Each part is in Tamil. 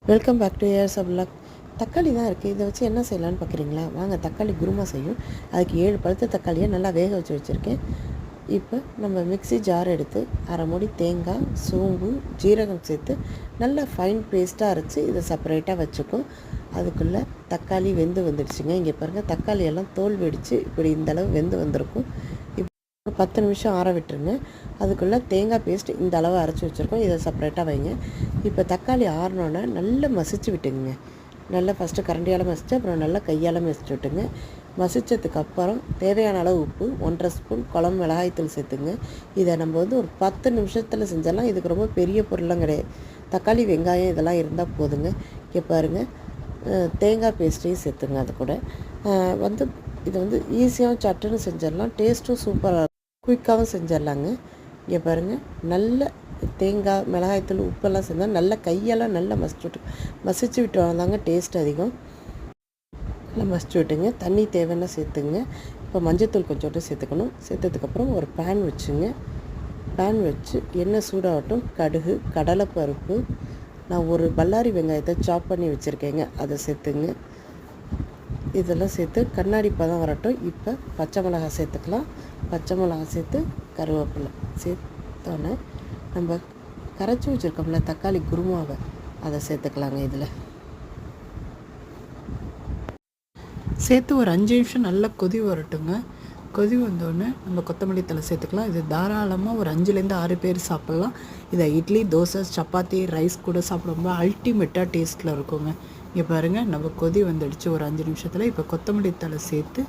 Welcome back to years of luck. தக்காளி தான் இருக்குது, இதை வச்சு என்ன செய்யலான்னு பார்க்குறீங்களா? வாங்க, தக்காளி குருமா செய்யும். அதுக்கு 7 பழுத்த தக்காளியை நல்லா வேக வச்சு வச்சுருக்கேன். இப்போ நம்ம மிக்ஸி ஜார் எடுத்து அரை மூடி தேங்காய், சோம்பு, ஜீரகம் சேர்த்து நல்லா ஃபைன் பேஸ்ட்டாக அரைச்சி இதை செப்பரேட்டாக வச்சுக்கும். அதுக்குள்ளே தக்காளி வெந்து வந்துடுச்சுங்க. இங்கே பாருங்கள், தக்காளி எல்லாம் தோல் வெடித்து இப்படி இந்தளவு வெந்து வந்திருக்கும். இப்போ 10 நிமிஷம் ஆற விட்டுருங்க. அதுக்குள்ளே தேங்காய் பேஸ்ட் இந்த அளவு அரைச்சி வச்சுருக்கோம், இதை செப்பரேட்டாக வைங்க. இப்போ தக்காளி ஆறினோன்னே நல்லா மசிச்சு விட்டுங்க. நல்லா ஃபஸ்ட்டு கரண்டியால் மசித்து அப்புறம் நல்லா கையால் மசிச்சு விட்டுங்க. மசித்ததுக்கப்புறம் தேவையான அளவு உப்பு, 1.5 ஸ்பூன் குழம்பு மிளகாய்த்தூள் சேர்த்துங்க. இதை நம்ம ஒரு 10 நிமிஷத்தில் செஞ்சிடலாம். இதுக்கு ரொம்ப பெரிய பொருள்லாம் கிடையாது. தக்காளி, வெங்காயம் இதெல்லாம் இருந்தால் போதுங்க. இங்கே பாருங்கள், தேங்காய் பேஸ்ட்டையும் சேர்த்துங்க. அது கூட இது ஈஸியாகவும் சட்டுன்னு செஞ்சிடலாம். டேஸ்ட்டும் சூப்பராக இருக்கும். குயிக்காகவும் செஞ்சிடலாங்க. இங்கே பாருங்கள், நல்ல தேங்காய், மிளகாய்த்தூள், உப்பெல்லாம் சேர்ந்தால் நல்லா கையெல்லாம் நல்லா மசிச்சு விட்டு வந்தாங்க டேஸ்ட் அதிகம். நல்லா மசிச்சு விட்டுங்க. தண்ணி தேவைன்னா சேர்த்துங்க. இப்போ மஞ்சத்தூள் கொஞ்சோட்டு சேர்த்துக்கணும். சேர்த்ததுக்கப்புறம் ஒரு பேன் வச்சுங்க. பேன் வச்சு எண்ணெய் சூடாகட்டும். கடுகு, கடலைப்பருப்பு, நான் ஒரு பல்லாரி வெங்காயத்தை சாப் பண்ணி வச்சுருக்கேங்க, அதை சேர்த்துங்க. இதெல்லாம் சேர்த்து கண்ணாடி பதம் வரட்டும். இப்போ பச்சை மிளகாய் சேர்த்துக்கலாம். பச்சை மிளகாய் சேர்த்து கருவேப்பிலை சேர்த்தோன்னே நம்ம கரைச்சி வச்சுருக்கோம்ல தக்காளி குருமாவை, அதை சேர்த்துக்கலாங்க. இதில் சேர்த்து ஒரு 5 நிமிஷம் நல்லா கொதி வரட்டுங்க. கொதி வந்தோடனே நம்ம கொத்தமல்லி தழை சேர்த்துக்கலாம். இது தாராளமாக ஒரு 5லேருந்து 6 பேர் சாப்பிட்லாம். இதை இட்லி, தோசை, சப்பாத்தி, ரைஸ் கூட சாப்பிடும்போது அல்டிமேட்டாக டேஸ்ட்டில் இருக்குங்க. இங்கே பாருங்கள், நம்ம கொதி வந்துடுச்சு ஒரு 5 நிமிஷத்தில். இப்போ கொத்தமல்லி தழை சேர்த்து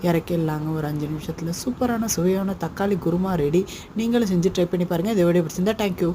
இறக்கிடலாங்க. ஒரு 5 நிமிஷத்தில் சூப்பரான சுவையான தக்காளி குருமா ரெடி. நீங்களும் செஞ்சு ட்ரை பண்ணி பாருங்கள். இதை வீடியோ பிடிச்சிருந்தா தேங்க்யூ.